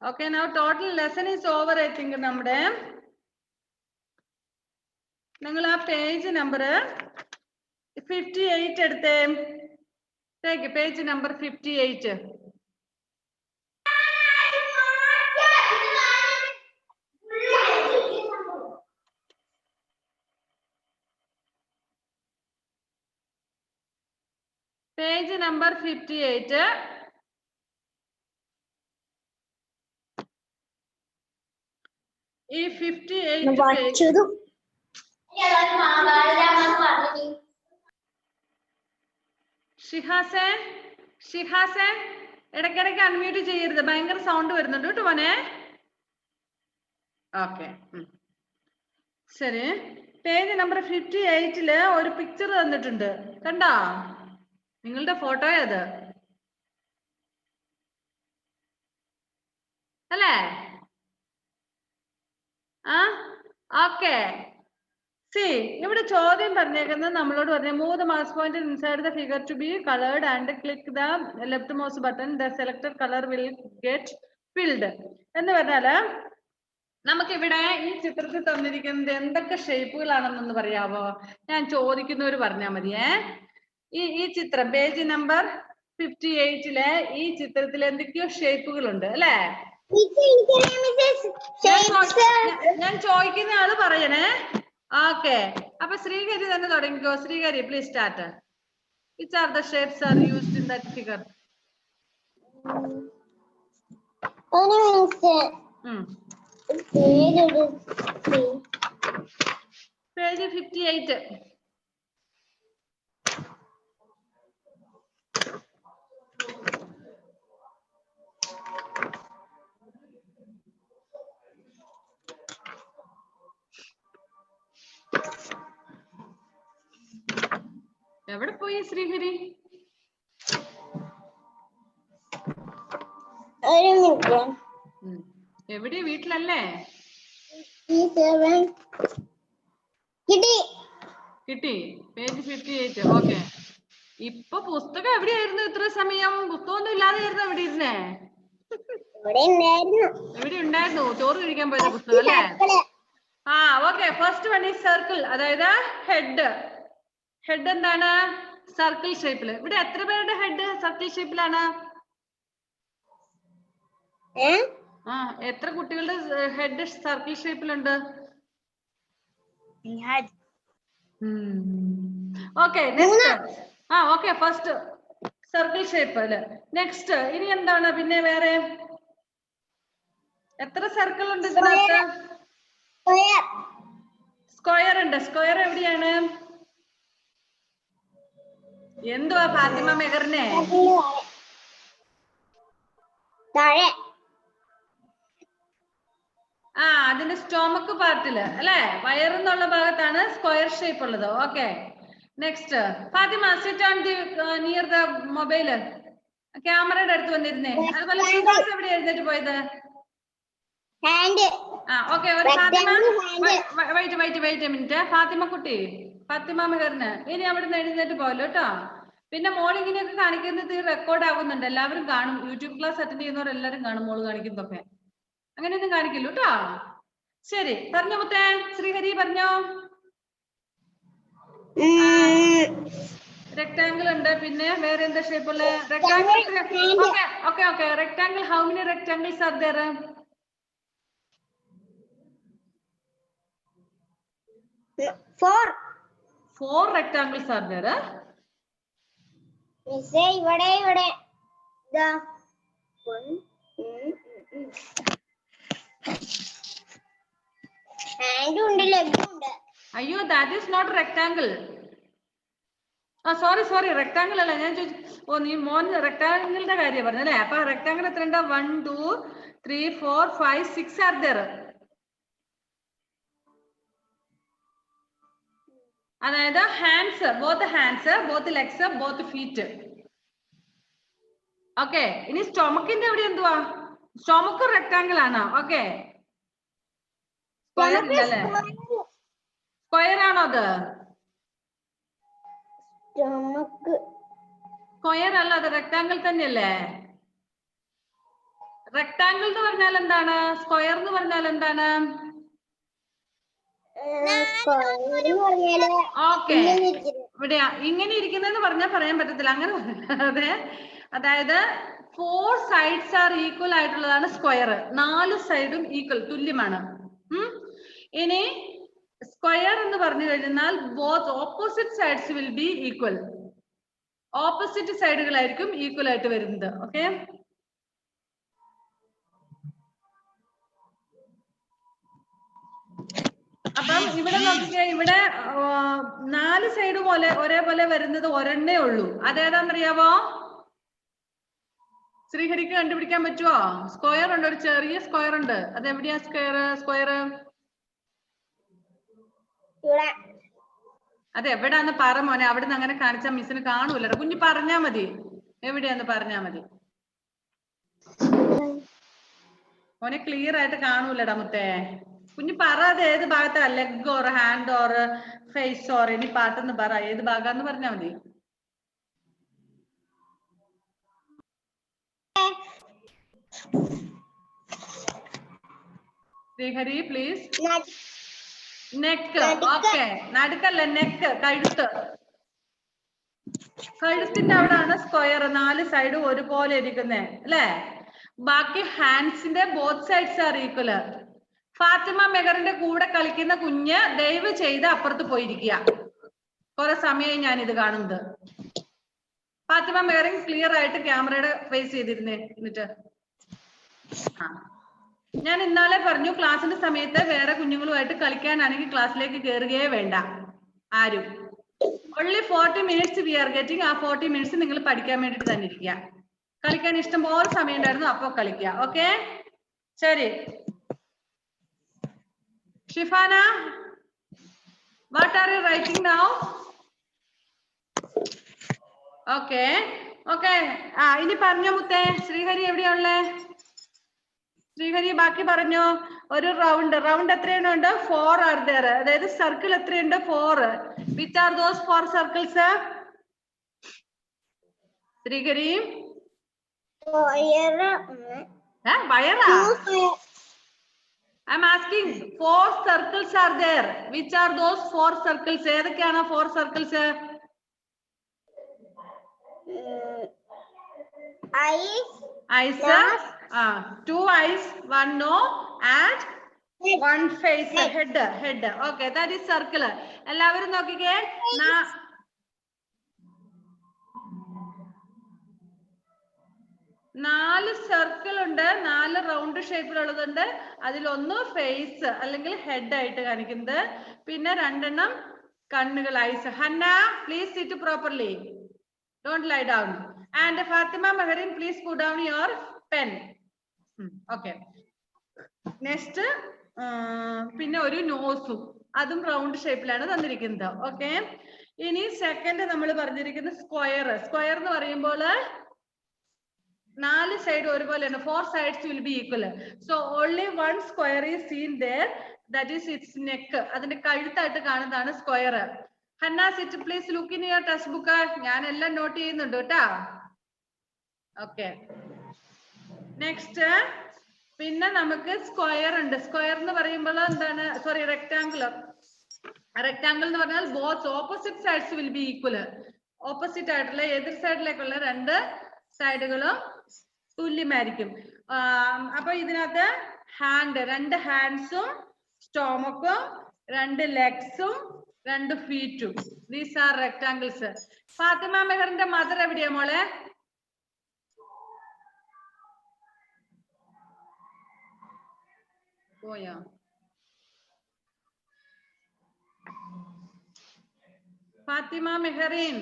Okay, now total lesson is over. I think നമ്മുടെ നിങ്ങൾ ആ പേജ് നമ്പർ 58 എടുത്തേ. Take page number 58. Page number 58. ഈ 58 page ഷിഹാസേ ഇടയ്ക്കിടയ്ക്ക് അൺമ്യൂട്ട് ചെയ്യരുത്, ഭയങ്കര സൗണ്ട് വരുന്നുണ്ട് കേട്ടോ മോനെ. ഓക്കെ ശരി. പേജ് നമ്പർ 58 ഒരു പിക്ചർ തന്നിട്ടുണ്ട്, കണ്ടോ? നിങ്ങളുടെ ഫോട്ടോ അത് അല്ലേ? ഓക്കെ. സി ഇവിടെ ചോദ്യം പറഞ്ഞേക്കുന്നത് നമ്മളോട് പറഞ്ഞ move the marks point inside the figure to B coloured and click the left mouse button, the selected colour will get filled എന്ന് പറഞ്ഞാല് നമുക്കിവിടെ ഈ ചിത്രത്തിൽ തന്നിരിക്കുന്നത് എന്തൊക്കെ ഷേപ്പുകളാണെന്നൊന്ന് പറയാവോ? ഞാൻ ചോദിക്കുന്നവര് പറഞ്ഞാൽ മതിയേ. ഈ ചിത്രം പേജ് നമ്പർ 58 ഈ ചിത്രത്തിൽ എന്തൊക്കെയോ ഷേപ്പുകളുണ്ട് അല്ലേ? ഞാൻ ചോദിക്കുന്ന ആള് പറയണേ. ഓക്കെ, അപ്പൊ ശ്രീഹരി തന്നെ തുടങ്ങിക്കോ. Sreehari please start. Which are the shapes are used in that figure? Page 58. എവിടെ പോയി ശ്രീഹരി? എവിടെ? വീട്ടിലല്ലേ? കിട്ടി. പേജ് 58. ഓക്കെ. ഇപ്പൊ പുസ്തകം എവിടെയായിരുന്നു ഇത്ര സമയം? പുസ്തകമൊന്നും ഇല്ലാതെയായിരുന്നു എവിടെ ഇരുന്നേ? എവിടെ ഉണ്ടായിരുന്നു? ചോറ് കഴിക്കാൻ പോയത് പുസ്തകം അല്ലേ? Okay. First one is circle, അതായത് ഹെഡ്. ഹെഡ് എന്താണ്? സർക്കിൾ ഷേപ്പില്. ഇവിടെ എത്ര പേരുടെ ഹെഡ് സർക്കിൾ ഷേപ്പിലാണ്? എത്ര കുട്ടികളുടെ ഹെഡ് സർക്കിൾ ഷേപ്പിലുണ്ട്? Okay, next. Okay, first circle shape അല്ലേ. നെക്സ്റ്റ് ഇനി എന്താണ് പിന്നെ വേറെ? എത്ര സർക്കിൾ ഉണ്ട് ഇതിനകത്ത്? സ്ക്വയർ ഉണ്ട്. സ്ക്വയർ എവിടെയാണ്? എന്തുവാ ഫാത്തിമ മെഹറിനെ? അതിന്റെ സ്റ്റോമക്ക് പാർട്ടില് അല്ലെ, വയറെന്നുള്ള ഭാഗത്താണ് സ്ക്വയർ ഷേപ്പ് ഉള്ളത്. Okay, next. Fatima sit on the near the mobile. ക്യാമറയുടെ അടുത്ത് വന്നിരുന്നേ. അതുപോലെ ഷിഹാസ് എവിടെ എഴുന്നേറ്റ് പോയത്? ഓക്കെ, ഒരു ഫാത്തിമ വെയിറ്റ് മിനിറ്റ്. ഫാത്തിമ കുട്ടി, ഫാത്തിമ മെഹറിന് ഇനി അവിടുന്ന് എഴുന്നേറ്റ് പോയല്ലോ കേട്ടോ. പിന്നെ മോൾ ഇങ്ങനെയൊക്കെ കാണിക്കുന്നത് റെക്കോർഡ് ആകുന്നുണ്ട്, എല്ലാവരും കാണും. യൂട്യൂബ് ക്ലാസ് അറ്റൻഡ് ചെയ്യുന്നവർ എല്ലാവരും കാണും മോള് കാണിക്കുന്നതൊക്കെ. അങ്ങനെയൊന്നും കാണിക്കില്ല കേട്ടോ. ശരി, പറഞ്ഞോ മുത്തേ. ശ്രീഹരി പറഞ്ഞോ. റെക്ടാംഗിൾ ഉണ്ട്. പിന്നെ വേറെ എന്താ ഷേപ്പ് ഉള്ള? Rectangle. Okay. Rectangle, how many rectangles are there? 4 rectangles are there. ഇവിടെ അയ്യോ, that is not rectangle. Sorry, rectangle അല്ല ഞാൻ ചോദിച്ചു. നീ മോൻ റെക്ടാംഗിളിന്റെ കാര്യം പറഞ്ഞല്ലേ? അപ്പൊ റെക്ടാംഗിൾ എത്ര ഉണ്ട്? 1 2 3 4 5 6 are there. അതായത് hands, both legs, both feet. Okay, ഇനി സ്റ്റൊമക്കിന്റെ എവിടെ എന്തുവാ? സ്റ്റൊമക്ക് റെക്ടാംഗിൾ ആണ്. ഓക്കെ, സ്ക്വയർ ഇല്ലല്ലേ? സ്ക്വയർ ആണോ അത്? സ്ക്വയർ അല്ല, അത് റെക്ടാംഗിൾ തന്നെയല്ലേ? റെക്ടാങ്കിൾ എന്ന് പറഞ്ഞാൽ എന്താണ്? സ്ക്വയർ എന്ന് പറഞ്ഞാൽ എന്താണ്? ഓക്കെ, ഇവിടെ ഇങ്ങനെ ഇരിക്കുന്നതെന്ന് പറഞ്ഞാൽ പറയാൻ പറ്റത്തില്ല, അങ്ങനെ അതെ. അതായത് 4 സൈഡ്സ് ആർ ഈക്വൽ ആയിട്ടുള്ളതാണ് സ്ക്വയർ. 4 സൈഡും ഈക്വൽ, തുല്യമാണ്. ഇനി സ്ക്വയർ എന്ന് പറഞ്ഞു കഴിഞ്ഞാൽ both opposite sides will be equal. Opposite സൈഡുകളായിരിക്കും ഈക്വൽ ആയിട്ട് വരുന്നത്. ഓക്കെ, അപ്പം ഇവിടെ നോക്കിക്കേ, ഇവിടെ 4 സൈഡ് പോലെ ഒരേപോലെ വരുന്നത് ഒരെണ്ണേ ഉള്ളൂ. അതേതാണെന്നറിയാവോ? ശ്രീഹരിക്ക് കണ്ടുപിടിക്കാൻ പറ്റുമോ? സ്ക്വയർ ഉണ്ട്, ഒരു ചെറിയ സ്ക്വയർ ഉണ്ട്. അതെവിടെയാ സ്ക്വയർ? അതെ, എവിടാന്ന് പറ മോനെ. അവിടെ നിന്ന് അങ്ങനെ കാണിച്ചാൽ മിസ്സിന് കാണൂലടാ. കുഞ്ഞു പറഞ്ഞാ മതി, എവിടെയാന്ന് പറഞ്ഞാ മതി മോനെ. ക്ലിയർ ആയിട്ട് കാണൂലടാ മുത്തേ. കുഞ്ഞു പറ, അത് ഏത് ഭാഗത്താ? Leg or hand or face or any part എന്ന് പറ. ഏത് ഭാഗാന്ന് പറഞ്ഞാ മതി. ശ്രീഹരി പ്ലീസ്. നെക്ക്. ഓക്കെ, നടുക്കല്ല, നെക്ക്, കഴുത്ത്. കഴുത്തിന്റെ അവിടാണ് സ്ക്വയർ, 4 സൈഡും ഒരുപോലെ ഇരിക്കുന്നേ അല്ലേ? ബാക്കി ഹാൻഡ്സിന്റെ both sides are equal. Fathima മെഹറിന്റെ കൂടെ കളിക്കുന്ന കുഞ്ഞ് ദയവ് ചെയ്ത് അപ്പുറത്ത് പോയിരിക്കുക. കുറെ സമയമായി ഞാൻ ഇത് കാണുന്നത്. ഫാത്തിമ മെഹറിൻ ക്ലിയർ ആയിട്ട് ക്യാമറയുടെ ഫേസ് ചെയ്തിരുന്നേ. എന്നിട്ട് ഞാൻ ഇന്നാളെ പറഞ്ഞു, ക്ലാസ്സിന്റെ സമയത്ത് വേറെ കുഞ്ഞുങ്ങളുമായിട്ട് കളിക്കാനാണെങ്കിൽ ക്ലാസ്സിലേക്ക് കയറുകയേ വേണ്ട ആരും. only 40 minutes we are getting. ആ 40 minutes നിങ്ങൾ പഠിക്കാൻ വേണ്ടിട്ട് തന്നെ ഇരിക്കുക. കളിക്കാൻ ഇഷ്ടംപോലെ സമയം ഉണ്ടായിരുന്നു, അപ്പൊ കളിക്കുക. ഓക്കെ, ശരി. Shifana, what are you writing now? Okay okay. ഇനി പറഞ്ഞോ മുത്തേ. ശ്രീഹരി എവിടെയുള്ളേ? ശ്രീഹരി ബാക്കി പറഞ്ഞോ. ഒരു റൗണ്ട് എത്രയെണ്ണം ഉണ്ട്? 4 ആർ there. അതായത് സർക്കിൾ എത്രയുണ്ട്? 4. which are those 4 circles? Sreehari വയറാ? I'm asking, 4 circles are there. which are those 4 circles? ഏതൊക്കെയാണ് 4 circles? Eyes, 2 eyes, 1 nose, and 1 face, head. Okay, that is circle. എല്ലാവരും നോക്കിക്കേ. 4 സർക്കിൾ ഉണ്ട്, 4 റൗണ്ട് ഷേപ്പിലുള്ളതുണ്ട്. അതിലൊന്ന് ഫേസ് അല്ലെങ്കിൽ ഹെഡ് ആയിട്ട് കാണിക്കുന്നത്, പിന്നെ 2 എണ്ണം കണ്ണുകൾ, eyes. Hanna, please sit properly, don't lie down. And Fatima Meherin, please put down your pen. Okay. Next, പിന്നെ ഒരു നോസും, അതും റൗണ്ട് ഷേപ്പിലാണ് തന്നിരിക്കുന്നത്. ഓക്കെ, ഇനി സെക്കൻഡ് നമ്മൾ പറഞ്ഞിരിക്കുന്നത് സ്ക്വയർ. സ്ക്വയർ എന്ന് പറയുമ്പോൾ 4 സൈഡ് ഒരുപോലെയാണ്. 4 sides will be equal. So only one square is seen there. That is its neck. അതിന്റെ കഴുത്തായിട്ട് കാണുന്നതാണ് square. Hanna, sit please, look in your text book. ഞാൻ എല്ലാം നോട്ട് ചെയ്യുന്നുണ്ട് കേട്ടാ. Okay, next. പിന്നെ നമുക്ക് സ്ക്വയർ ഉണ്ട്. സ്ക്വയർ എന്ന് പറയുമ്പോൾ എന്താണ്? Sorry, rectangle. റെക്ടാംഗിൾ എന്ന് പറഞ്ഞാൽ both opposite sides will be equal. Opposite ആയിട്ടുള്ള എതിർ സൈഡിലേക്കുള്ള 2 സൈഡുകളും തുല്യമായിരിക്കും. അപ്പൊ ഇതിനകത്ത് ഹാൻഡ്, 2 ഹാൻഡ്സും സ്റ്റോമക്കും, 2 ലെഗ്സും, 2 ഫീറ്റും. These are rectangles. ഫാത്തിമ മെഹറിന്റെ മദർ എവിടെയാ മോളെ? പോയോ? Fathima Mehreen,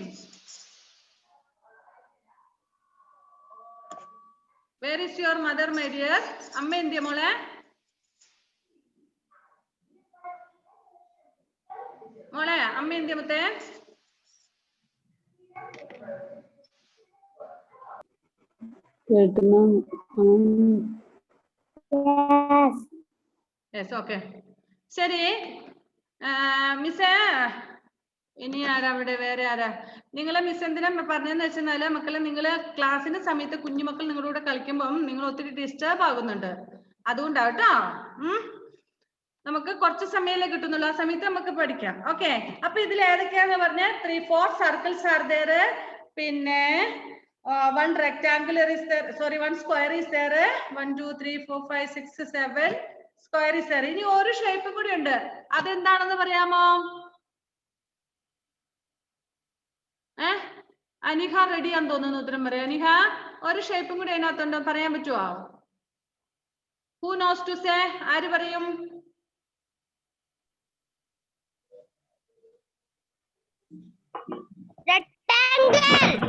where is your mother, my dear? അമ്മ എന്തിയ മോളെ? മോളെ അമ്മ എന്തിയ മുത്തേ? Yes, okay. ശരി മിസ്സേ, ഇനി ആരാ അവിടെ വേറെ ആരാ? നിങ്ങളെ മിസ് എന്തിനാ പറഞ്ഞതെന്ന് വെച്ചാല് മക്കളെ, നിങ്ങള് ക്ലാസ്സിന്റെ സമയത്ത് കുഞ്ഞുമക്കൾ നിങ്ങളുടെ കൂടെ കളിക്കുമ്പോൾ നിങ്ങൾ ഒത്തിരി ഡിസ്റ്റർബ് ആകുന്നുണ്ട്. അതുകൊണ്ടാട്ടോ. നമുക്ക് കുറച്ച് സമയമല്ലേ കിട്ടുന്നുള്ളൂ, ആ സമയത്ത് നമുക്ക് പഠിക്കാം. ഓക്കെ, അപ്പൊ ഇതിൽ ഏതൊക്കെയാന്ന് പറഞ്ഞ 3-4 സർക്കിൾസ് ആർ there, പിന്നെ one rectangular is there, sorry, one square is there, 1 2 3 4 5 6 7 square is there. ഇനി ഒരു ഷേപ്പ് കൂടി ഉണ്ട്, അതെന്താണെന്ന് പറയാമോ? അനിഹ റെഡി ആണെന്ന് തോന്നുന്നു ഉത്തരം പറയാം. അനിഹ, ഒരു ഷേപ്പും കൂടി അതിനകത്തുണ്ട്, പറയാൻ പറ്റുമോ? Who knows to say? ആര് പറയും?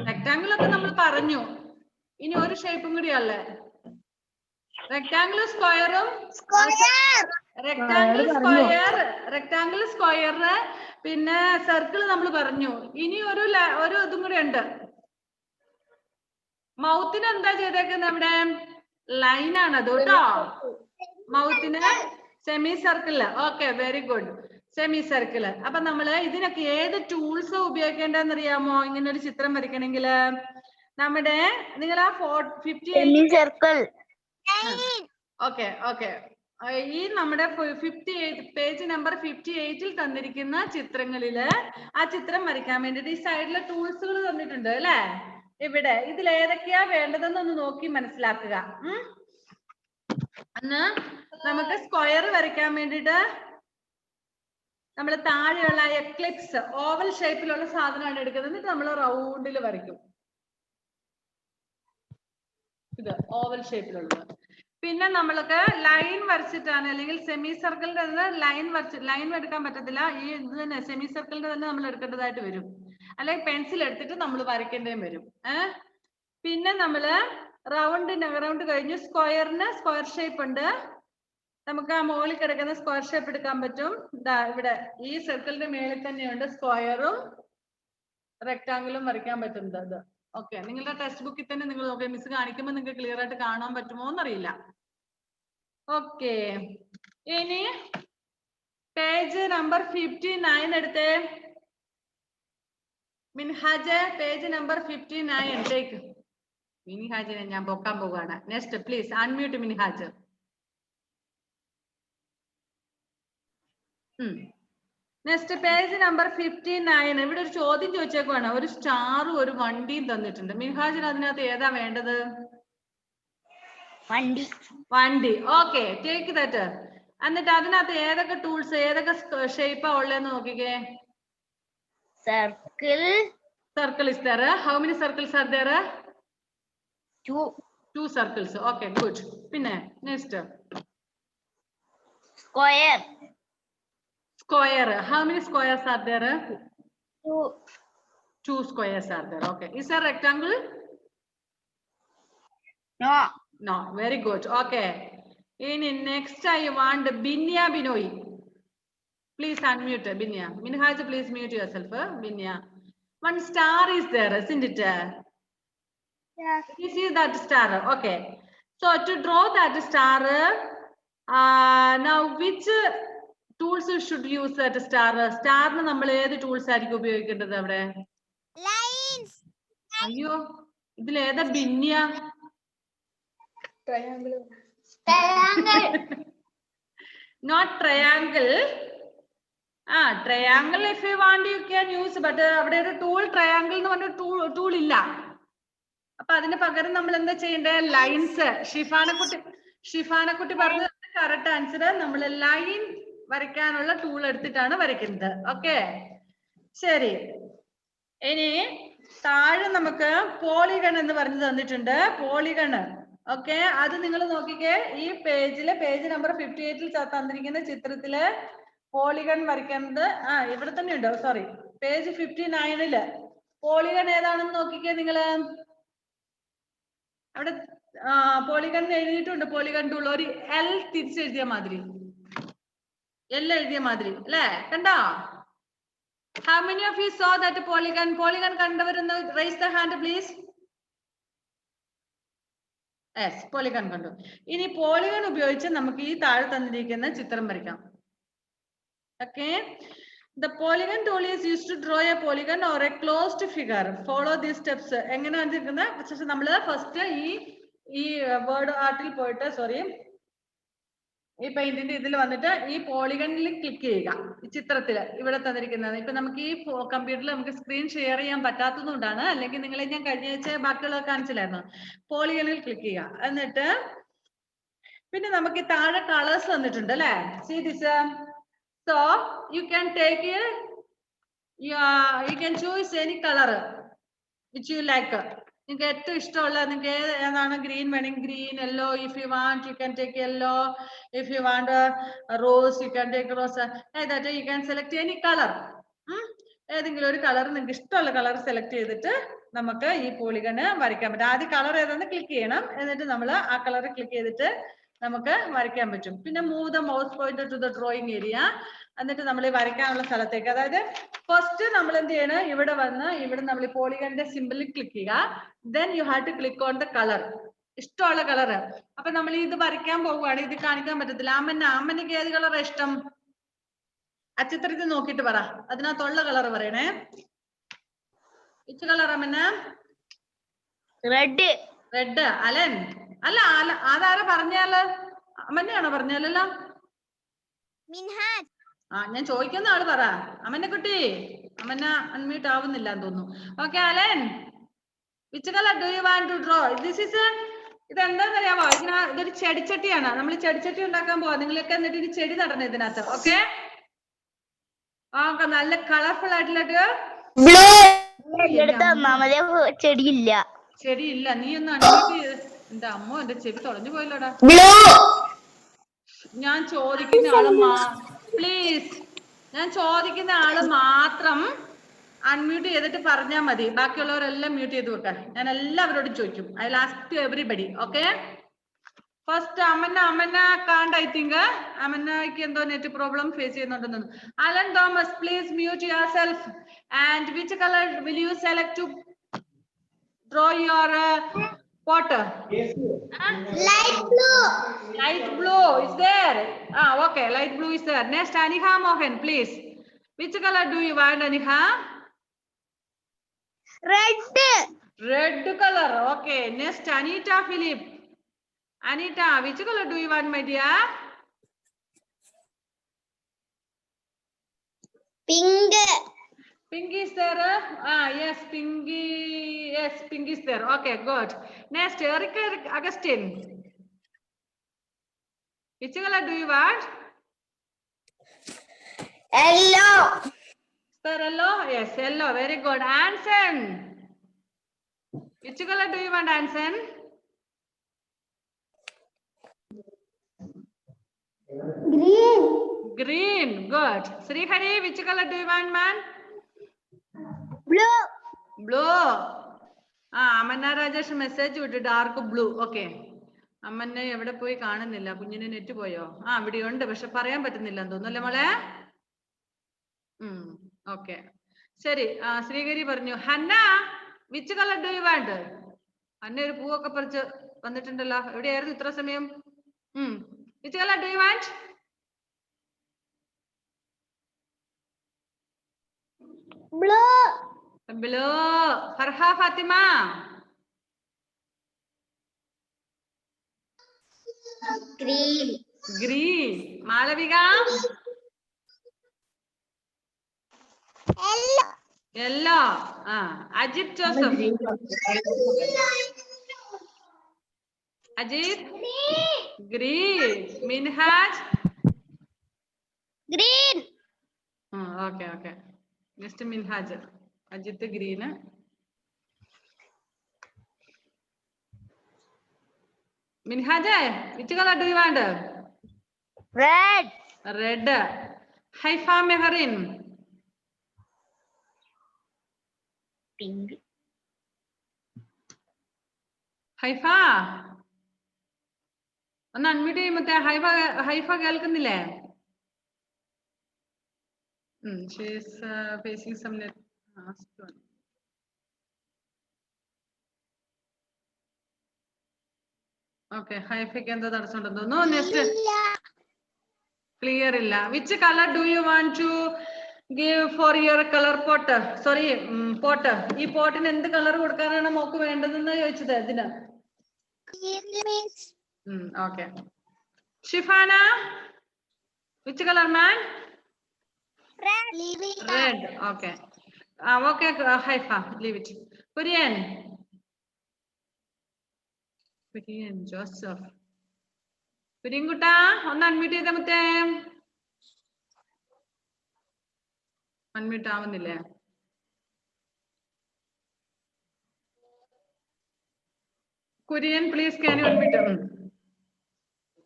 റെക്ടാംഗിൾ ഒക്കെ നമ്മൾ പറഞ്ഞു. ഇനി ഒരു ഷേപ്പും കൂടിയല്ലേ? റെക്ടാംഗിൾ സ്ക്വയറും റെക്ടാംഗിൾ സ്ക്വയർ പിന്നെ സർക്കിൾ നമ്മൾ പറഞ്ഞു. ഇനി ഒരു ഇതും കൂടി ഉണ്ട്. മൗത്തിന് എന്താ ചെയ്തേക്കുന്നത്? അവിടെ ലൈൻ ആണ് അത് കേട്ടോ. മൗത്തിന് semi circle. Okay, very good, semi circle. അപ്പൊ നമ്മള് ഇതിനൊക്കെ ഏത് ടൂൾസ് ഉപയോഗിക്കേണ്ടതെന്ന് അറിയാമോ? ഇങ്ങനെ ഒരു ചിത്രം വരയ്ക്കണമെങ്കിൽ നമ്മുടെ നിങ്ങൾ ആ 58 ഓക്കെ ഓക്കെ ഈ നമ്മുടെ 58 പേജ് നമ്പർ 58-ൽ തന്നിരിക്കുന്ന ചിത്രങ്ങളില് ആ ചിത്രം വരയ്ക്കാൻ വേണ്ടിട്ട് ഈ സൈഡിലെ ടൂൾസുകൾ തന്നിട്ടുണ്ട് അല്ലെ? ഇവിടെ ഇതിൽ ഏതൊക്കെയാ വേണ്ടതെന്നൊന്ന് നോക്കി മനസ്സിലാക്കുക. അന്ന് നമുക്ക് സ്ക്വയർ വരയ്ക്കാൻ വേണ്ടിട്ട് നമ്മൾ താഴെയുള്ള എക്ലിപ്സ് ഓവൽ ഷേപ്പിലുള്ള സാധനമാണ് എടുക്കുന്നത്. എന്നിട്ട് നമ്മൾ റൗണ്ടിൽ വരയ്ക്കും. ഇത് ഓവൽ ഷേപ്പിലുള്ളത്. പിന്നെ നമ്മൾക്ക് ലൈൻ വരച്ചിട്ടാണ്, അല്ലെങ്കിൽ സെമി സർക്കിളിന്റെ ലൈൻ എടുക്കാൻ പറ്റത്തില്ല. ഈ ഇത് തന്നെ സെമി സർക്കിളിന്റെ തന്നെ നമ്മൾ എടുക്കേണ്ടതായിട്ട് വരും, അല്ലെങ്കിൽ പെൻസിൽ എടുത്തിട്ട് നമ്മൾ വരയ്ക്കേണ്ടതും വരും. പിന്നെ നമ്മള് റൗണ്ട് കഴിഞ്ഞു. സ്ക്വയറിന് സ്ക്വയർ ഷേപ്പ് ഉണ്ട്. നമുക്ക് ആ മുകളിൽ കിടക്കുന്ന സ്ക്വയർ ഷേപ്പ് എടുക്കാൻ പറ്റും. ഇവിടെ ഈ സർക്കിളിന്റെ മേളിൽ തന്നെയുണ്ട് സ്ക്വയറും റെക്ടാംഗിളും വരയ്ക്കാൻ പറ്റുന്നത്. ഓക്കെ, നിങ്ങളുടെ ടെക്സ്റ്റ് ബുക്കിൽ തന്നെ നിങ്ങൾ നോക്കുക. മിസ് കാണിക്കുമ്പോൾ നിങ്ങൾക്ക് ക്ലിയർ ആയിട്ട് കാണാൻ പറ്റുമോ എന്നറിയില്ല. ഓക്കെ, ഇനി പേജ് നമ്പർ 59 എടുത്തേ. Minhaj, page number 59 take. മിൻഹാജിനെ ഞാൻ പൊക്കാൻ പോവുകയാണ്. Next please unmute Minhaj. Next page number 59. ഇവിടെ ഒരു ചോദ്യം ചോദിച്ചേക്കുവാണ്. ഒരു സ്റ്റാറും ഒരു വണ്ടിയും തന്നിട്ടുണ്ട്. മിൻഹാജിന് അതിനകത്ത് ഏതാ വേണ്ടത്? വണ്ടി. Okay, take that. എന്നിട്ട് അതിനകത്ത് ഏതൊക്കെ ടൂൾസ്, ഏതൊക്കെ ഷേപ്പാ ഉള്ളതെന്ന് നോക്കിക്കേ. Circle is there. How many circles are there? Two circles. Okay, good. പിന്നെ next. Square. How many squares are there? Two squares are there. Okay. Is there a rectangle? No. Very good. Okay. In next I want Binya Binoy. Please unmute Binya. Minhaj, please mute yourself. Binya. One star is there, isn't it? Yes. You see that star? Okay. So to draw that star, now which tools you should use that star? Star ന് നമ്മൾ ഏത് tools ആയിരിക്കും ഉപയോഗിക്കേണ്ടത് അവിടെ? Lines. അയ്യോ, ഇതിൽ ഏതാ ബിന്യ? Triangle. Not triangle. Triangle if you want you can use, but അവിടെ ഒരു ടൂൾ ട്രയാങ്കിൾ എന്ന് പറഞ്ഞ ടൂൾ ഇല്ല. അപ്പൊ അതിന് പകരം നമ്മൾ എന്താ ചെയ്യേണ്ടത്? ലൈൻസ്. ഷിഫാനക്കുട്ടി പറഞ്ഞത് കറക്റ്റ് ആൻസർ. നമ്മൾ ലൈൻ വരയ്ക്കാനുള്ള ടൂൾ എടുത്തിട്ടാണ് വരയ്ക്കുന്നത്. ഓക്കെ, ശരി. ഇനി താഴെ നമുക്ക് പോളിഗൺ എന്ന് പറഞ്ഞു തന്നിട്ടുണ്ട്. പോളിഗൺ. ഓക്കെ, അത് നിങ്ങൾ നോക്കിക്കേ. ഈ പേജില് പേജ് നമ്പർ 58-ൽ തന്നിരിക്കുന്ന ചിത്രത്തില് പോളിഗൺ വരയ്ക്കുന്നത് ഇവിടെ തന്നെ ഉണ്ട്. സോറി, പേജ് 59-ല് പോളിഗൺ ഏതാണെന്ന് നോക്കിക്കേ നിങ്ങള്. അവിടെ പോളിഗൺ എഴുതിയിട്ടുണ്ട്. പോളിഗൺ ടൂൾ ഒരു എൽ തിരിച്ചെഴുതിയ മാതിരി, എൽ എഴുതിയ മാതിരി അല്ലേ? കണ്ടോ? How many of you saw that polygon? Polygon കണ്ടവരൊന്ന് raise the hand please. Yes, polygon കണ്ടു. ഇനി പോളിഗൺ ഉപയോഗിച്ച് നമുക്ക് ഈ താഴെ തന്നിരിക്കുന്ന ചിത്രം വരയ്ക്കാം. Okay, The polygon tool is used to draw a polygon or a closed figure. Follow these steps. എങ്ങനെയാണ് ഇരിക്കുന്നത്? നമ്മള് ഫസ്റ്റ് ഈ വേർഡ് ആർട്ടിൽ പോയിട്ട് ഈ പെയിന്റിന്റെ ഇതിൽ വന്നിട്ട് ഈ പോളിഗണിൽ ക്ലിക്ക് ചെയ്യുക. ഈ ചിത്രത്തില് ഇവിടെ തന്നിരിക്കുന്നത് ഇപ്പൊ നമുക്ക് ഈ കമ്പ്യൂട്ടറിൽ നമുക്ക് സ്ക്രീൻ ഷെയർ ചെയ്യാൻ പറ്റാത്തതുകൊണ്ടാണ്, അല്ലെങ്കിൽ നിങ്ങളെ ഞാൻ കഴിഞ്ഞ ആഴ്ച ബാക്കിയുള്ളത് കാണിച്ചില്ലായിരുന്നു. പോളിഗണിൽ ക്ലിക്ക് ചെയ്യുക. എന്നിട്ട് പിന്നെ നമുക്ക് ഈ താഴെ കളേഴ്സ് തന്നിട്ടുണ്ട് അല്ലെ. See this. So you can take you can choose any color which you like. നിങ്ങൾക്ക് ഏറ്റവും ഇഷ്ടമുള്ള നിങ്ങൾക്ക് ഏതാണ് ഗ്രീൻ വേണമെങ്കിൽ green, yellow if you want you can take yellow, if you want rose you can take rose, that you can select any colour. ഏതെങ്കിലും ഒരു colour നിങ്ങൾക്ക് ഇഷ്ടമുള്ള കളർ സെലക്ട് ചെയ്തിട്ട് നമുക്ക് ഈ പോളിഗണ് വരയ്ക്കാൻ പറ്റും. ആദ്യം കളർ ഏതാണെന്ന് ക്ലിക്ക് ചെയ്യണം, എന്നിട്ട് നമ്മൾ ആ കളർ ക്ലിക്ക് ചെയ്തിട്ട് നമുക്ക് വരയ്ക്കാൻ പറ്റും. പിന്നെ move the mouse pointer to the drawing area. എന്നിട്ട് നമ്മൾ ഈ വരയ്ക്കാനുള്ള സ്ഥലത്തേക്ക്, അതായത് ഫസ്റ്റ് നമ്മൾ എന്ത് ചെയ്യണം, ഇവിടെ വന്ന് ഇവിടെ നമ്മൾ ഈ പോളിഗണിന്റെ സിമ്പിളിൽ ക്ലിക്ക് ചെയ്യുക. Then you have to click on the colour, ഇഷ്ടമുള്ള കളർ. അപ്പൊ നമ്മൾ ഇത് വരയ്ക്കാൻ പോവുകയാണ്, ഇത് കാണിക്കാൻ പറ്റത്തില്ല. അമ്മനക്ക് ഏത് കളറാ ഇഷ്ടം? ആ ചിത്രത്തിൽ നോക്കിയിട്ട് പറ, അതിനകത്തുള്ള കളർ പറയണേ. ഇച്ച് കളർ അമ്മന? റെഡ്. റെഡ്. അലൻ? അല്ല അതാരാ പറഞ്ഞാല്? അമ്മനെയാണോ പറഞ്ഞാലല്ലോ? മിൻഹാജ്. ഞാൻ ചോദിക്കുന്ന ആള് പറ. അമ്മനെ കുട്ടി, അമ്മന അൺമ്യൂട്ട് ആവുന്നില്ല എന്ന് തോന്നുന്നു. Okay Alan, which color do you want to draw? This is ഇതെന്താന്നറിയാമോ? ഇതൊരു ചെടിച്ചട്ടിയാണ്. നമ്മൾ ചെടിച്ചട്ടി ഉണ്ടാക്കാൻ പോവാ. നിങ്ങളൊക്കെ എന്നിട്ട് ഇനി ചെടി നടണം ഇതിനകത്ത്. ഓക്കെ, നല്ല കളർഫുൾ ആയിട്ടുള്ള ചെടിയില്ല. ചെടിയില്ല. നീ ഒന്ന് അൺമ്യൂട്ട് ചെയ്ത്. എന്റെ അമ്മ, എന്റെ ചെവി തുളഞ്ഞു പോയല്ലോടാ. ഞാൻ ചോദിക്കുന്ന ആള് പ്ലീസ്, ഞാൻ ചോദിക്കുന്ന ആള് മാത്രം അൺമ്യൂട്ട് ചെയ്തിട്ട് പറഞ്ഞാൽ മതി. ബാക്കിയുള്ളവരെല്ലാം മ്യൂട്ട് ചെയ്ത് വെക്കാൻ. ഞാൻ എല്ലാവരോടും ചോദിക്കും. I will ask to everybody. Okay, first Amanna can't. I think അമന്നയ്ക്ക് എന്തോ നെറ്റ് പ്രോബ്ലം ഫേസ് ചെയ്യുന്നുണ്ടെന്ന്. Alan Thomas, please mute yourself. And which colour will you select to draw your pot? Light blue. Light blue is there. Okay, light blue is there. Next, Aniha Mohan, please. Which color do you want, Aniha? Red. Red color. Okay. Next, Anita Philip. Anita, which color do you want, my dear? Pink. Pink is there. Yes, pinky. Yes, pink is there. Okay, good. Next, Erica Augustine. Which color do you want? Yellow. Sir, yellow? Yes, yellow. Very good. Anson. Which color do you want, Anson? Green. Green. Good. Srihari, which color do you want, man? Blue. Blue. Amanna Rajesh message with dark blue. Okay. അമ്മനെ എവിടെ പോയി കാണുന്നില്ല. കുഞ്ഞിന് net പോയോ? ഇവിടെ ഉണ്ട്, പക്ഷെ പറയാൻ പറ്റുന്നില്ല തോന്നുന്നു അല്ലേ മോളെ? ഓക്കെ, ശരി. ശ്രീകരി പറഞ്ഞു. Hanna, which colour do you want? Hanna ഒരു പൂവൊക്കെ പറിച്ച് വന്നിട്ടുണ്ടല്ലോ. എവിടെയായിരുന്നു ഇത്ര സമയം? Which colour do you want? Blue. Blue. Farha Fatima. Green. Green. Malavika. Yellow. Yellow. Ajit Joseph. Ajit. Green. Minhaj. Green. Okay. Next Minhaj. Ajit green. Minhaj, which color do you want? Red. Red. Haifa Meharin. Pink. Haifa. ഒന്ന് അൺമ്യൂട്ട് ചെയ്യുമ്പോ ഹൈഫ കേൾക്കുന്നില്ലേ? She is facing some net. Okay, ഹൈഫയ്ക്ക് എന്താ തടസ്സമുണ്ടെന്ന് തോന്നുന്നു. Next clear ഇല്ല. Which colour do you want to Give for your color pot. Sorry, pot. ഈ പോട്ടിന് എന്ത് കളർ കൊടുക്കാനാണ് മോക്ക് വേണ്ടതെന്ന് ചോദിച്ചത് ഇതിന്. Okay. Shifana, which color man? Red. Okay. Okay, Haifa, leave it. Kurian. Kurian Joseph. Kurian Guta, ഒന്ന് unmute ചെയ്ത മുത്തേ. Unmute ആവുന്നില്ലേ? Kurian, please can you unmute?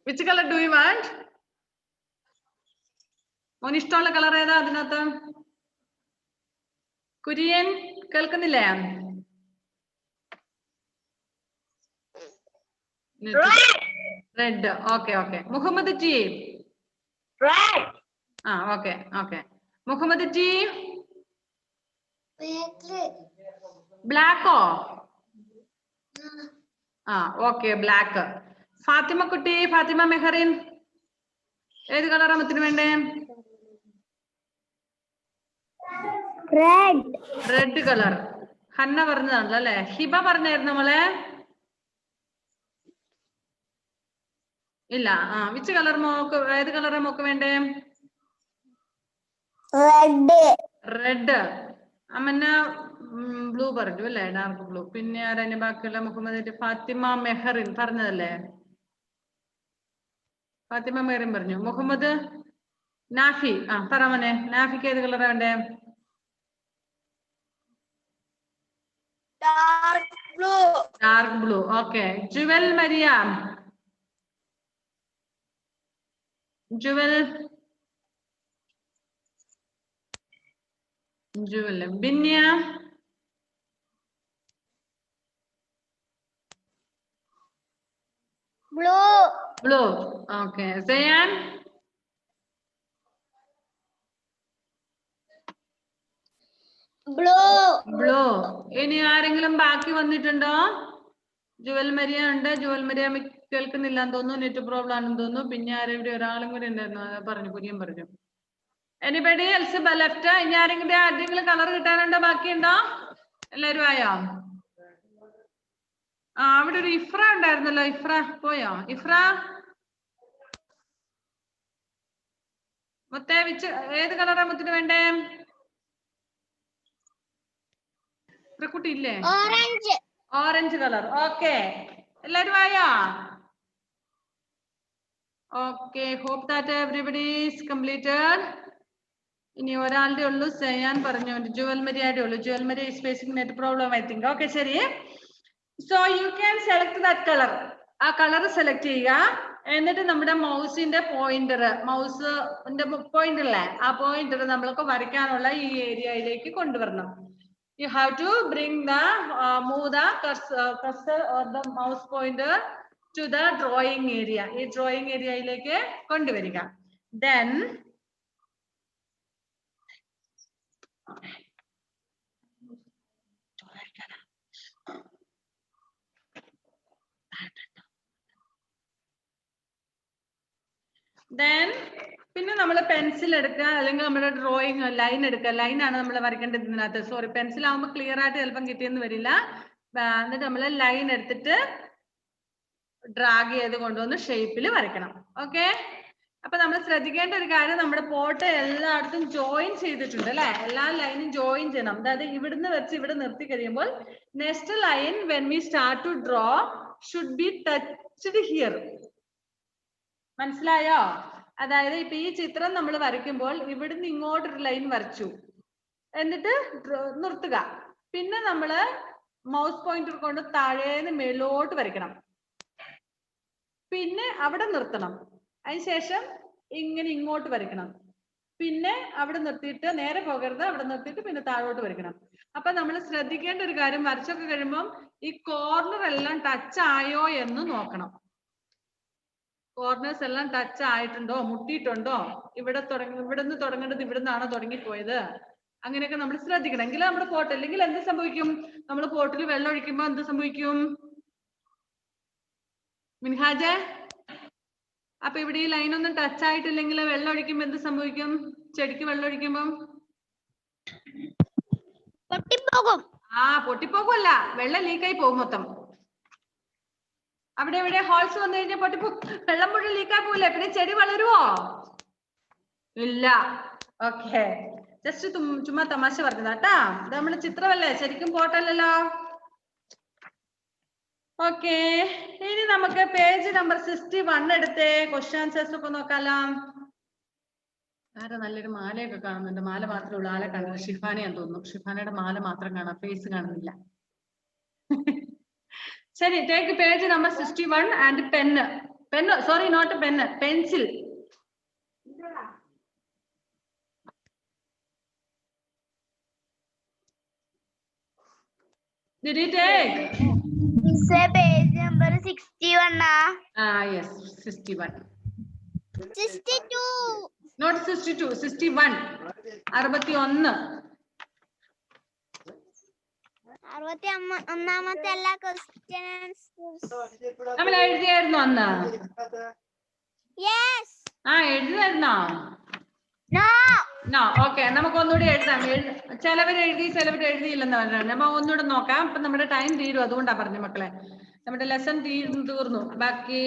Which color do you want? മോന് ഇഷ്ടമുള്ള കളർ ഏതാ അതിനകത്ത്? കുര്യൻ കേൾക്കുന്നില്ലേ? Red. Okay okay. Muhammad ji. Okay okay. Muhammad ji. ബ്ലാക്കോ? Okay black. Fathima കുട്ടി, ഫാത്തിമ മെഹറിൻ, ഏത് കളറാ മുത്തിന് വേണ്ടേ? Red colour. ഹന്ന പറഞ്ഞതാണല്ലോ അല്ലെ? ഹിബ പറഞ്ഞായിരുന്നു നമ്മളെ? ഇല്ല. വിച്ച് കളർ മോക്ക്, ഏത് കളറാ മോക്ക് വേണ്ടേ? റെഡ്. അമ്മന്ന ബ്ലൂ പറഞ്ഞു അല്ലേ? Dark blue. പിന്നെ ആരാ ബാക്കിയുള്ള? മുഹമ്മദ് ഫാത്തിമ മെഹറിൻ പറഞ്ഞതല്ലേ? ഫാത്തിമ മെഹറിൻ പറഞ്ഞു. മുഹമ്മദ് നാഫി, പറ മോനെ, നാഫിക്ക് ഏത് കളറാ വേണ്ടേ? Dark blue. Okay. Jewel Mariam. Jewel Binya. Blue. Okay. Sayan. Blue. ഇനി ആരെങ്കിലും ബാക്കി വന്നിട്ടുണ്ടോ? ജുവൽ മരിയ ഉണ്ട്. ജുവൽ മരിയ കേൾക്കുന്നില്ല എന്ന് തോന്നുന്നു, നെറ്റ് പ്രോബ്ലം ആണെന്ന് തോന്നുന്നു. പിന്നെ ആരെവിടെ ഒരാളും കൂടി ഉണ്ടായിരുന്നു, പറഞ്ഞു, കുര്യൻ പറഞ്ഞു. Anybody else left? ഇനി ആരെങ്കിലും കളർ കിട്ടാനുണ്ടോ? ബാക്കിയുണ്ടോ? എല്ലാരും ആയോ? അവിടെ ഒരു ഇഫ്ര ഉണ്ടായിരുന്നല്ലോ. ഇഫ്ര പോയോ? ഇഫ്ര മുത്തേ, വിച്ച് ഏത് കളറാ മുത്തിന് വേണ്ടേ? കുട്ടി ഇല്ലേ? Orange colour. ഓക്കെ. എല്ലാരും ആയോ? Okay. Hope that everybody is completed. ഇനി ഒരാളുടെ ഉള്ളൂ, സയാൻ പറഞ്ഞു. ജുവൽ മരിയുടെ ഉള്ളൂ. Jewel Maria is facing net problem I think. Okay, ശരി. So you can select that colour. ആ കളർ സെലക്ട് ചെയ്യുക. എന്നിട്ട് നമ്മുടെ മൗസിന്റെ പോയിന്റർ, മൗസിന്റെ പോയിന്റർ അല്ലേ, ആ പോയിന്റർ നമ്മൾക്ക് വരയ്ക്കാനുള്ള ഈ ഏരിയയിലേക്ക് കൊണ്ടുവരണം. You have to bring the move the cursor or the mouse pointer to the drawing area. ഈ drawing ഏരിയയിലേക്ക് കൊണ്ടുവരിക. Then പിന്നെ നമ്മൾ പെൻസിൽ എടുക്കുക, അല്ലെങ്കിൽ നമ്മുടെ ഡ്രോയിങ് ലൈൻ എടുക്കുക. ലൈനാണ് നമ്മൾ വരയ്ക്കേണ്ടത് ഇതിനകത്ത്. സോറി, പെൻസിൽ ആകുമ്പോൾ ക്ലിയർ ആയിട്ട് ചിലപ്പം കിട്ടിയെന്ന് വരില്ല. എന്നിട്ട് നമ്മൾ ലൈൻ എടുത്തിട്ട് ഡ്രാഗ് ചെയ്ത് കൊണ്ടുവന്ന് ഷേപ്പിൽ വരയ്ക്കണം. ഓക്കെ. അപ്പൊ നമ്മൾ ശ്രദ്ധിക്കേണ്ട ഒരു കാര്യം, നമ്മുടെ പോട്ട് എല്ലായിടത്തും ജോയിൻ ചെയ്തിട്ടുണ്ട് അല്ലെ? എല്ലാ ലൈനും ജോയിൻ ചെയ്യണം. അതായത് ഇവിടുന്ന് വെച്ച് ഇവിടെ നിർത്തി കഴിയുമ്പോൾ next line when we start to draw should be touched here. മനസ്സിലായോ? അതായത് ഇപ്പൊ ഈ ചിത്രം നമ്മൾ വരയ്ക്കുമ്പോൾ ഇവിടുന്ന് ഇങ്ങോട്ടൊരു ലൈൻ വരച്ചു, എന്നിട്ട് നിർത്തുക. പിന്നെ നമ്മള് മൗസ് പോയിന്റർ കൊണ്ട് താഴേന്ന് മേലോട്ട് വരയ്ക്കണം. പിന്നെ അവിടെ നിർത്തണം. അതിനുശേഷം ഇങ്ങനെ ഇങ്ങോട്ട് വരയ്ക്കണം. പിന്നെ അവിടെ നിർത്തിയിട്ട് നേരെ പോകരുത്, അവിടെ നിർത്തിയിട്ട് പിന്നെ താഴോട്ട് വരയ്ക്കണം. അപ്പൊ നമ്മൾ ശ്രദ്ധിക്കേണ്ട ഒരു കാര്യം, വരച്ചൊക്കെ കഴിയുമ്പോൾ ഈ കോർണർ എല്ലാം ടച്ച് ആയോ എന്ന് നോക്കണം. കോർണേഴ്സ് എല്ലാം ടച്ച് ആയിട്ടുണ്ടോ, മുട്ടിയിട്ടുണ്ടോ, ഇവിടുന്ന് തുടങ്ങേണ്ടത് ഇവിടുന്നാണോ തുടങ്ങിപ്പോയത്, അങ്ങനെയൊക്കെ നമ്മൾ ശ്രദ്ധിക്കണം. എങ്കിൽ നമ്മുടെ പോട്ട്, അല്ലെങ്കിൽ എന്ത് സംഭവിക്കും? നമ്മൾ പോട്ടിൽ വെള്ളം ഒഴിക്കുമ്പോ എന്ത് സംഭവിക്കും മിൻഹാജ്? അപ്പൊ ഇവിടെ ഈ ലൈൻ ഒന്നും ടച്ച് ആയിട്ടില്ലെങ്കിൽ വെള്ളം ഒഴിക്കുമ്പോ എന്ത് സംഭവിക്കും? ചെടിക്ക് വെള്ളം ഒഴിക്കുമ്പം പൊട്ടിപ്പോകും. ആ പൊട്ടിപ്പോകുമല്ല, വെള്ളം ലീക്കായി പോകും മൊത്തം. അവിടെ ഇവിടെ ഹോൾസ് വന്നു കഴിഞ്ഞാൽ പൊട്ടിപ്പോ വെള്ളം മുഴുവൻ ലീക്കായി പോകില്ലേ? പിന്നെ ചെടി വളരുവോ? ഇല്ല. ഓക്കെ, ജസ്റ്റ് ചുമ്മാ തമാശ പറഞ്ഞതാട്ടാ. ഇത് നമ്മുടെ ചിത്രമല്ലേ, ശരിക്കും പോട്ടല്ലോ. ഓക്കെ, ഇനി നമുക്ക് പേജ് നമ്പർ 61 എടുത്തേ. ക്വസ്റ്റ്യൻ ആൻസേഴ്സ് ഒക്കെ നോക്കാലോ. ആരാ നല്ലൊരു മാലയൊക്കെ കാണുന്നുണ്ട്? മാല മാത്രമേ ഉള്ളൂ, ആളെ കാണുന്നു. ഷിഫാനയാന്ന് തോന്നുന്നു. ഷിഫാനയുടെ മാല മാത്രം കാണാം, ഫേസ് കാണുന്നില്ല. ശരി, take page number 61 and pen, sorry not pen, pencil. Did you take? Page number 61. Yes, 61. 62. Not 62, 61. 61. 61 എല്ലാ ക്വസ്റ്റ്യൻസ് നമ്മൾ എഴുതിയായിരുന്നു അന്ന്. യെസ്. എഴുതിയായിരുന്നോ? നോ. ഓക്കെ, നമുക്ക് ഒന്നുകൂടി എഴുതാം. ചിലവർ എഴുതി, ചിലവർ എഴുതിയില്ലെന്ന് പറഞ്ഞാൽ നമ്മ ഒന്നുകൂടെ നോക്കാം. അപ്പൊ നമ്മുടെ ടൈം തീരും, അതുകൊണ്ടാ പറഞ്ഞു മക്കളെ. നമ്മുടെ ലെസൺ തീർന്നു. ബാക്കി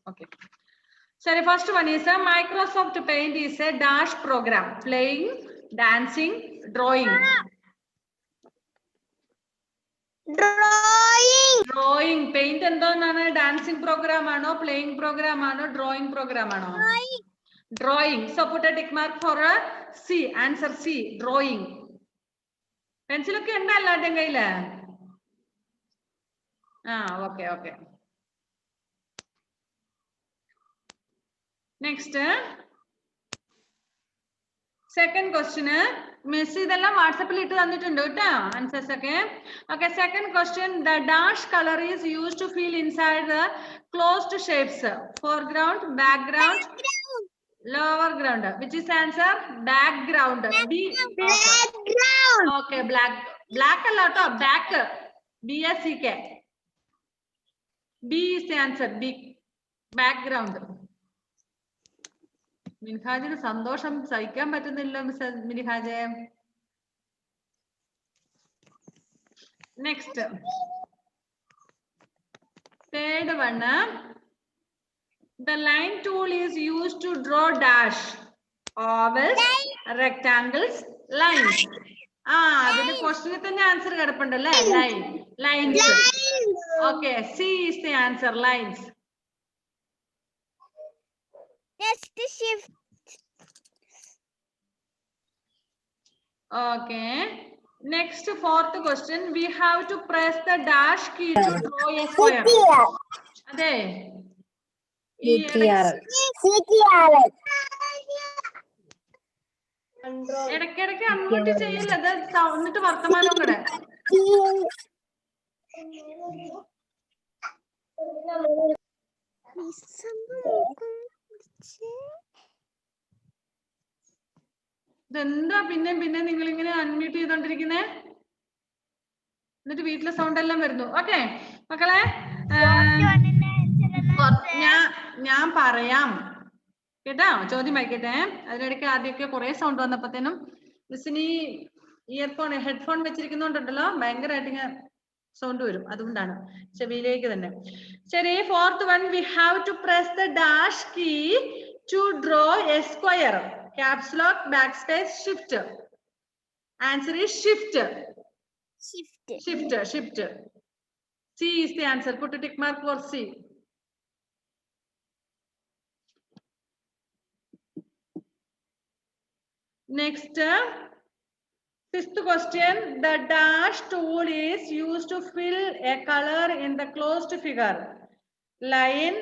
okay. Sorry, first one is a Microsoft Paint is a dash program, playing, dancing, drawing. Drawing. Paint എന്താണ്? Dancing program ആണോ, playing program ആണോ, drawing program ആണോ? Drawing. So put a tick mark for a C. Answer C. Drawing. Pencil ഒക്കെ ഉണ്ടോ എല്ലാവരുടെയും കയ്യില്? Okay. Next, second question. Miss ഇതെല്ലാം വാട്സാപ്പിൽ ഇട്ട് തന്നിട്ടുണ്ട് കേട്ടോ, ആൻസേഴ്സ് ഒക്കെ. Okay, second question. The dash color is used to fill inside the closed shapes. Foreground, background, lower ground. Which is answer? Background. B. Okay, black അല്ല കേട്ടോ, back. BSCK. B is the answer. B. Background. മിൻഹാജിന് സന്തോഷം സഹിക്കാൻ പറ്റുന്നില്ല miss മിൻഹാജെ. Next, third one. The line tool is used to draw dash, ovals, rectangles, lines. അതിന്റെ ക്വസ്റ്റ്യനിൽ തന്നെ answer കിടപ്പുണ്ടല്ലേ. Lines. Okay, C is the answer, lines. Next, shift. Okay. Next, fourth question. We have to press the dash key to draw a square. അതെ. ഇടയ്ക്കിടയ്ക്ക് unmute ചെയ്യില്ല, അത് എന്നിട്ട് വർത്തമാനം കൂടെ. ഇതെന്താ പിന്നെ നിങ്ങൾ ഇങ്ങനെ അൺമ്യൂട്ട് ചെയ്തോണ്ടിരിക്കുന്നേ? എന്നിട്ട് വീട്ടിലെ സൗണ്ട് എല്ലാം വരുന്നു. ഓക്കെ മക്കളെ, ഞാൻ പറയാം കേട്ടോ, ചോദ്യം വായിക്കട്ടെ. അതിനിടയ്ക്ക് ആദ്യമൊക്കെ കുറെ സൗണ്ട് വന്നപ്പോഴത്തേനും മിസ്സിന് ഇയർഫോൺ ഹെഡ്ഫോൺ വെച്ചിരിക്കുന്നോണ്ടല്ലോ ഭയങ്കരമായിട്ട് ഇങ്ങനെ സൗണ്ട് വരും, അതുകൊണ്ടാണ്. ചെവിയിലേക്ക് തന്നെ. ശരി, fourth one. We have to press the dash key to draw a square. Caps lock, back space, shift. Answer is shift. C is the answer. Put a tick mark for C. Next, fifth question. The dash tool is used to fill a color in the closed figure. Line,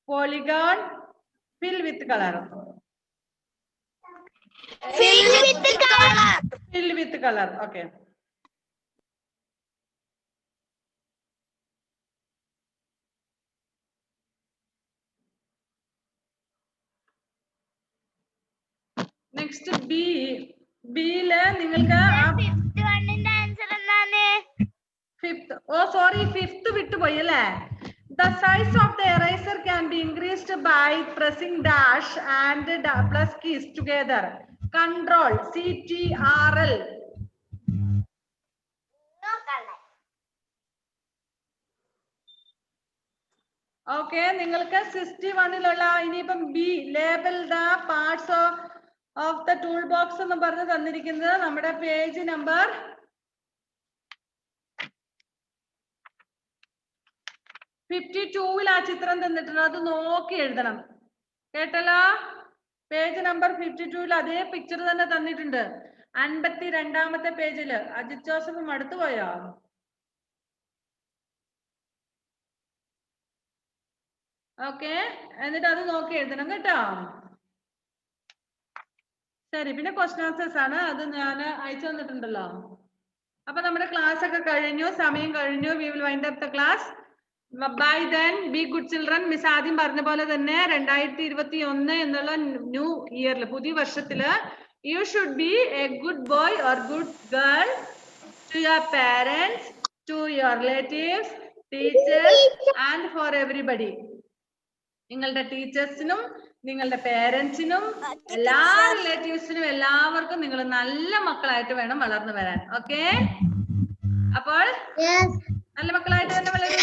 polygon, fill with color. Fill with color. Okay. Next ബിയില് നിങ്ങൾക്ക് fifth വിട്ടുപോയി അല്ലേ? The size of the eraser can be increased by pressing dash and plus keys together. Control CTRL. Okay, നിങ്ങൾക്ക് 61-ലുള്ള ഇനിയിപ്പം B label the parts of the tool box എന്ന് പറഞ്ഞ് തന്നിരിക്കുന്നത് നമ്മുടെ പേജ് നമ്പർ 52-ൽ ആ ചിത്രം തന്നിട്ടുണ്ട്. അത് നോക്കി എഴുതണം. കേട്ടല്ലോ? പേജ് നമ്പർ 52-ൽ അതേ പിക്ചർ തന്നെ തന്നിട്ടുണ്ട്. 52-ാമത്തെ പേജില്. അജിത് ജോസഫ് മടുത്തു പോയോ? ഓക്കെ, എന്നിട്ട് അത് നോക്കി എഴുതണം കേട്ടോ. ശരി, പിന്നെ ക്വസ്റ്റ്യൻ ആൻസേഴ്സ് ആണ്. അത് ഞാൻ അയച്ചു തന്നിട്ടുണ്ടല്ലോ. അപ്പൊ നമ്മുടെ ക്ലാസ് ഒക്കെ കഴിഞ്ഞു, സമയം കഴിഞ്ഞു. We will wind up the class. Bye then, be good children. Miss ആദ്യം പറഞ്ഞ പോലെ തന്നെ 2021 എന്നുള്ള ന്യൂ ഇയറിൽ, പുതിയ വർഷത്തില് you should be a good boy or good girl to your parents, to your relatives, teachers and for everybody. നിങ്ങളുടെ ടീച്ചേഴ്സിനും നിങ്ങളുടെ പേരൻസിനും എല്ലാ റിലേറ്റീവ്സിനും എല്ലാവർക്കും നിങ്ങൾ നല്ല മക്കളായിട്ട് വേണം വളർന്നു വരാൻ. ഓക്കെ, അപ്പോൾ നല്ല മക്കളായിട്ട് തന്നെ വളരും.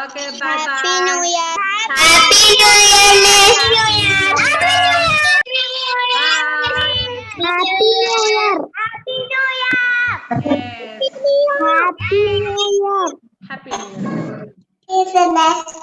Okay, bye bye. Happy New Year. Happy New Year. Happy New Year. Happy New Year. Happy New Year. Yes. Happy New Year. Happy New Year. Is the next